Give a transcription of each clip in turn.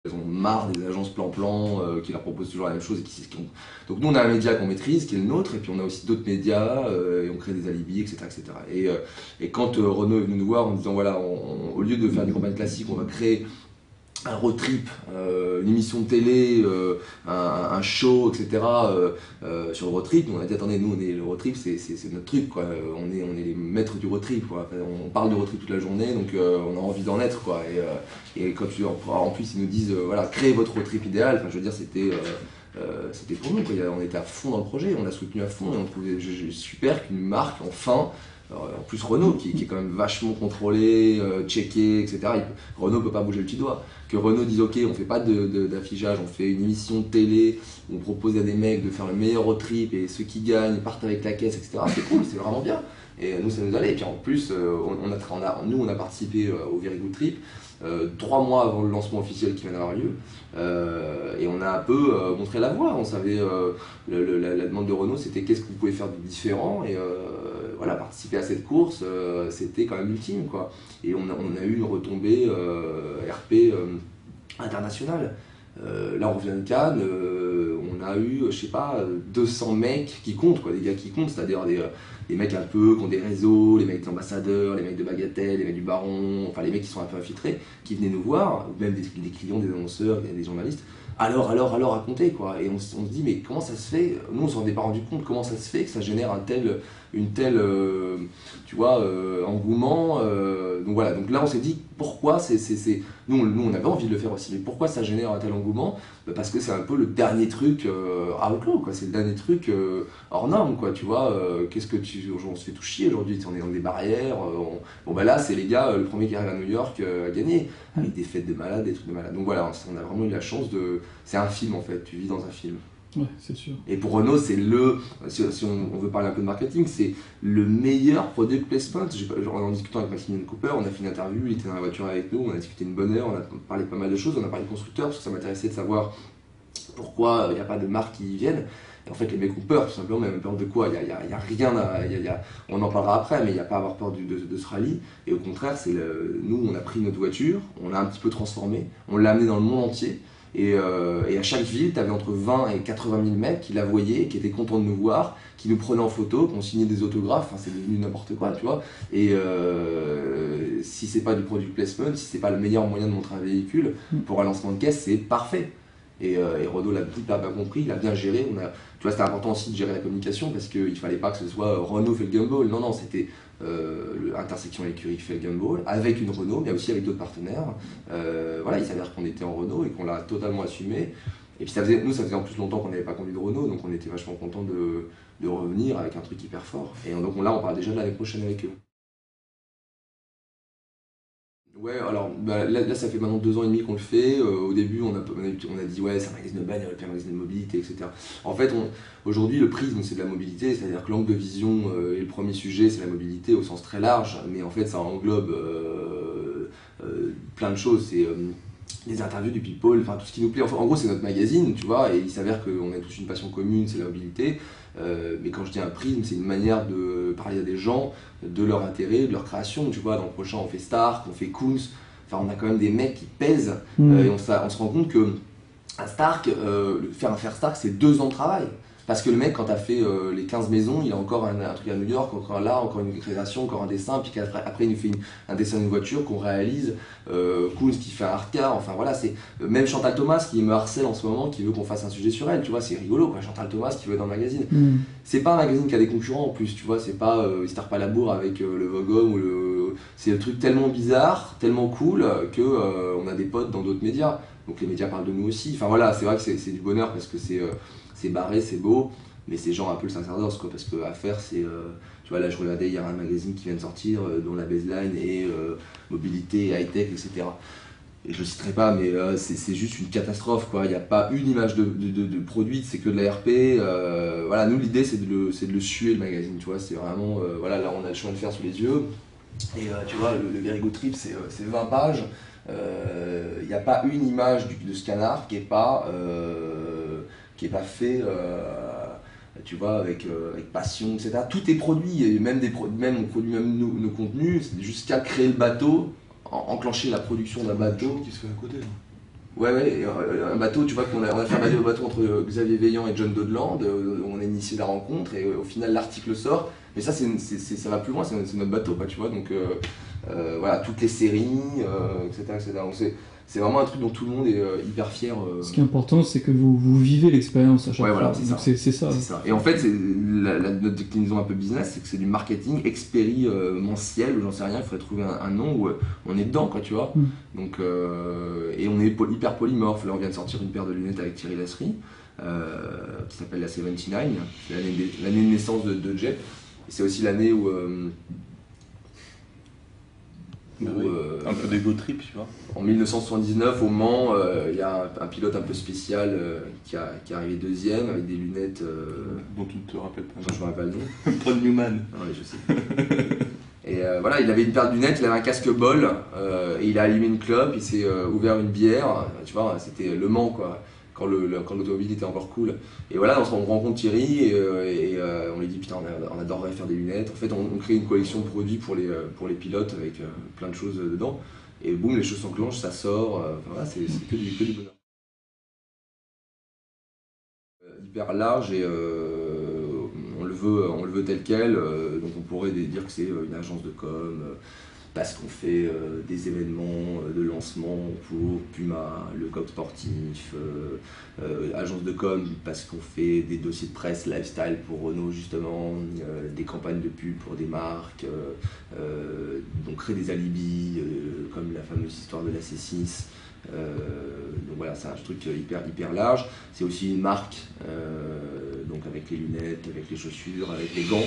Elles ont marre des agences plan-plan qui leur proposent toujours la même chose. Donc nous, on a un média qu'on maîtrise, qui est le nôtre, et puis on a aussi d'autres médias, et on crée des alibis, etc. etc. Et quand Renault est venu nous voir en disant, voilà, au lieu de faire une campagne classique, on va créer un road trip, une émission de télé, un show, etc. Sur le road trip, on a dit attendez, nous le road trip c'est notre truc quoi. On est les maîtres du road trip quoi. Enfin, on parle de road trip toute la journée donc on a envie d'en être quoi. Et quand en plus ils nous disent voilà créez votre road trip idéal, enfin je veux dire c'était pour nous quoi. On était à fond dans le projet, on a soutenu à fond et on trouvait super qu'une marque enfin. En plus Renault qui est quand même vachement contrôlé, checké, etc. Renault peut pas bouger le petit doigt. Que Renault dise ok on fait pas d'affichage, on fait une émission de télé, on propose à des mecs de faire le meilleur road trip et ceux qui gagnent partent avec la caisse, etc. C'est cool, c'est vraiment bien. Et nous ça nous allait. Et puis en plus nous on a participé au Very Good Trip 3 mois avant le lancement officiel qui vient d'avoir lieu. Et on a un peu montré la voie. On savait la demande de Renault c'était qu'est-ce que vous pouvez faire de différent et voilà, participer à cette course, c'était quand même ultime quoi. Et on a eu une retombée RP internationale. Là on revient de Cannes, on a eu, je sais pas, 200 mecs qui comptent, quoi, des gars qui comptent, c'est-à-dire des mecs un peu qui ont des réseaux, les mecs d'ambassadeurs, les mecs de Bagatelle, les mecs du Baron, enfin les mecs qui sont un peu infiltrés, qui venaient nous voir, ou même des clients, des annonceurs, des journalistes. Alors, racontez quoi. Et on se dit, mais comment ça se fait? Nous, on s'en est pas rendu compte, comment ça se fait que ça génère une telle, tu vois, engouement. Donc voilà, donc là, on s'est dit, pourquoi nous, on avait envie de le faire aussi, mais pourquoi ça génère un tel engouement? Parce que c'est un peu le dernier truc outlaw, quoi. C'est le dernier truc hors norme, quoi. Tu vois, on se fait tout chier aujourd'hui, on est dans des barrières. Bon, bah là, c'est les gars, le premier qui arrive à New York a gagné, avec des fêtes de malades, des trucs de malades. Donc voilà, on a vraiment eu la chance de. C'est un film en fait, tu vis dans un film. Ouais, c'est sûr. Et pour Renault, c'est si on veut parler un peu de marketing, c'est le meilleur product placement. En discutant avec Maximilian Cooper, on a fait une interview, il était dans la voiture avec nous, on a discuté une bonne heure, on a parlé pas mal de choses, on a parlé de constructeurs, parce que ça m'intéressait de savoir pourquoi il n'y a pas de marques qui y viennent. Et en fait, les mecs ont peur, tout simplement, mais même peur de quoi? Il y a rien on en parlera après, mais il n'y a pas à avoir peur de ce rallye. Et au contraire, nous, on a pris notre voiture, on l'a un petit peu transformée, on l'a amenée dans le monde entier. Et à chaque ville, tu avais entre 20 et 80 000 mecs qui la voyaient, qui étaient contents de nous voir, qui nous prenaient en photo, qui ont signé des autographes, enfin, c'est devenu n'importe quoi, tu vois. Et si c'est pas du product placement, si c'est pas le meilleur moyen de montrer un véhicule, pour un lancement de caisse, c'est parfait. Et Renault l'a hyper bien compris, il a bien géré. Tu vois, c'était important aussi de gérer la communication parce qu'il fallait pas que ce soit Renault fait le gumball. Non, c'était l'intersection écurie qui fait le gumball avec une Renault, mais aussi avec d'autres partenaires. Voilà, il s'avère qu'on était en Renault et qu'on l'a totalement assumé. Et puis ça faisait en plus longtemps qu'on n'avait pas conduit de Renault, donc on était vachement content de revenir avec un truc hyper fort. Et donc là, on parle déjà de l'année prochaine avec eux. Ouais, alors là, ça fait maintenant 2 ans et demi qu'on le fait. Au début on a dit ouais c'est un magazine de bagnole, puis un magazine de mobilité, etc. En fait aujourd'hui le prisme c'est de la mobilité, c'est-à-dire que l'angle de vision et le premier sujet c'est la mobilité au sens très large, mais en fait ça englobe plein de choses. C'est les interviews du people, enfin tout ce qui nous plaît. Enfin, en gros c'est notre magazine, tu vois, et il s'avère qu'on a tous une passion commune, c'est la mobilité. Mais quand je dis un prisme, c'est une manière de parler à des gens de leur intérêt, de leur création. Tu vois, dans le prochain, on fait Stark, on fait Koons. Enfin, on a quand même des mecs qui pèsent. Et on se rend compte que un Stark, faire Stark, c'est 2 ans de travail. Parce que le mec, quand t'as fait les 15 maisons, il a encore un truc à New York, encore là, encore une création, encore un dessin, puis après il nous fait un dessin d'une voiture qu'on réalise, Koons qui fait un art car, enfin voilà, c'est même Chantal Thomas qui me harcèle en ce moment, qui veut qu'on fasse un sujet sur elle, tu vois, c'est rigolo quoi, Chantal Thomas qui veut être dans le magazine. C'est pas un magazine qui a des concurrents en plus, tu vois, c'est pas il se tarpe pas la bourre avec le Vogue Homme ou c'est un truc tellement bizarre, tellement cool que on a des potes dans d'autres médias. Donc les médias parlent de nous aussi. Enfin voilà, c'est vrai que c'est du bonheur parce que c'est barré, c'est beau, mais c'est genre un peu le sacerdoce quoi, parce que à faire c'est, tu vois là je regardais hier un magazine qui vient de sortir dont la baseline est mobilité, high-tech, etc. Et je ne citerai pas, mais c'est juste une catastrophe quoi, il n'y a pas une image de produit, c'est que de la RP. Voilà, nous l'idée c'est de le suer le magazine, tu vois, c'est vraiment, voilà là on a le chemin de fer sous les yeux, et tu vois le Very Good Trip c'est 20 pages. Il n'y a pas une image de ce canard qui n'est pas fait tu vois, avec passion, etc. Tout est produit, et même on produit même nos contenus, c'est jusqu'à créer le bateau, enclencher la production d'un bateau. Qui se fait à côté. Là. Ouais, un bateau, tu vois, on a fait un bateau entre Xavier Veillant et John Dodland, on a initié la rencontre et au final l'article sort. Mais ça, ça va plus loin, c'est notre bateau, quoi, tu vois. Donc voilà, toutes les séries, etc. etc. Donc c'est vraiment un truc dont tout le monde est hyper fier. Ce qui est important, c'est que vous vivez l'expérience à chaque Ouais, fois. voilà, c'est Donc ça. c'est ça. C'est ça. Et en fait, notre déclinaison un peu business, c'est que c'est du marketing expérimentiel, ou j'en sais rien, il faudrait trouver un nom où on est dedans, quoi, tu vois. Donc, et on est hyper polymorphe. Là, on vient de sortir une paire de lunettes avec Thierry Lasserie, qui s'appelle la 79. C'est l'année de naissance de Jet. Et c'est aussi l'année où. Un peu d'ego trip, tu vois. En 1979, au Mans, il y a un pilote un peu spécial qui est arrivé deuxième avec des lunettes. Dont tu ne te rappelles pas. Je ne me rappelle pas le nom. Paul Newman. Oui, je sais. Et voilà, il avait une paire de lunettes, il avait un casque bol, et il a allumé une clope, il s'est ouvert une bière, tu vois, c'était Le Mans, quoi, quand l'automobile était encore cool. Et voilà, on rencontre Thierry, et on lui dit, putain, on adorerait faire des lunettes. En fait, on crée une collection de produits pour les pilotes avec plein de choses dedans. Et boum, les choses s'enclenchent, ça sort, enfin, voilà, c'est que du bonheur. Hyper large et on le veut tel quel, donc on pourrait dire que c'est une agence de com, parce qu'on fait des événements de lancement pour Puma, le GOG sportif, agence de com parce qu'on fait des dossiers de presse lifestyle pour Renault justement, des campagnes de pub pour des marques, on crée des alibis comme la fameuse histoire de la C6. Donc voilà, c'est un truc hyper large. C'est aussi une marque, donc avec les lunettes, avec les chaussures, avec les gants.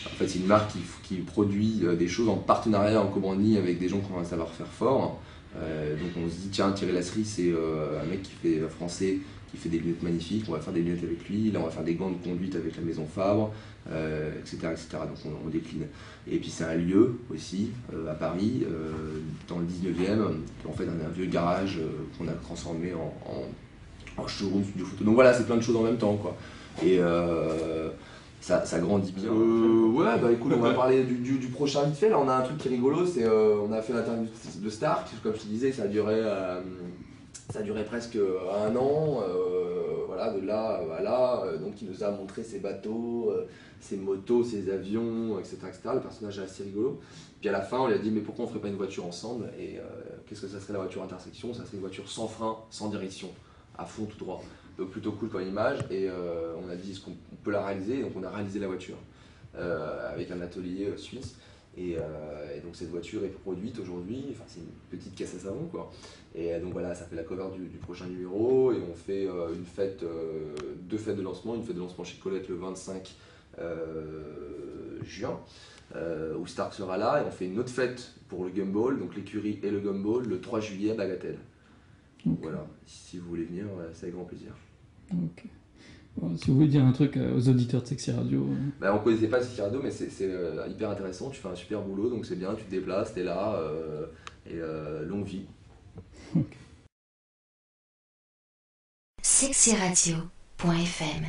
En fait, c'est une marque qui produit des choses en partenariat, en commanding avec des gens qui ont un savoir-faire fort. Donc on se dit, tiens, Thierry Lasserie, c'est un mec qui fait français, qui fait des lunettes magnifiques, on va faire des lunettes avec lui, là on va faire des gants de conduite avec la maison Fabre, etc., etc. Donc on décline. Et puis c'est un lieu aussi, à Paris, dans le 19e, en fait un vieux garage qu'on a transformé en showroom studio photo. Donc voilà, c'est plein de choses en même temps, quoi. Et ça grandit bien. Ouais, bah écoute, on va parler du prochain vite fait. Là, on a un truc qui est rigolo, c'est on a fait l'interview de Stark, comme je te disais, ça a duré presque un an, voilà, de là à là. Donc il nous a montré ses bateaux, ses motos, ses avions, etc., etc. Le personnage est assez rigolo. Puis à la fin, on lui a dit, mais pourquoi on ne ferait pas une voiture ensemble? Et qu'est-ce que ça serait la voiture intersection? Ça serait une voiture sans frein, sans direction, à fond tout droit. Donc plutôt cool comme image. Et on a dit, est-ce qu'on peut la réaliser? Et donc on a réalisé la voiture avec un atelier suisse. Et donc cette voiture est produite aujourd'hui, enfin c'est une petite caisse à savon, quoi. Et donc voilà, ça fait la cover du prochain numéro, et on fait deux fêtes de lancement, une fête de lancement chez Colette le 25 juin, où Stark sera là, et on fait une autre fête pour le Gumball, donc l'écurie et le Gumball, le 3 juillet à Bagatelle. Okay. Voilà, si vous voulez venir, c'est avec grand plaisir. Ok. Bon, si vous voulez dire un truc aux auditeurs de Sexy Radio. Bah, on ne connaissait pas Sexy Radio, mais c'est hyper intéressant, tu fais un super boulot, donc c'est bien, tu te déplaces, t'es là, et longue vie. Okay. sexyradio.fm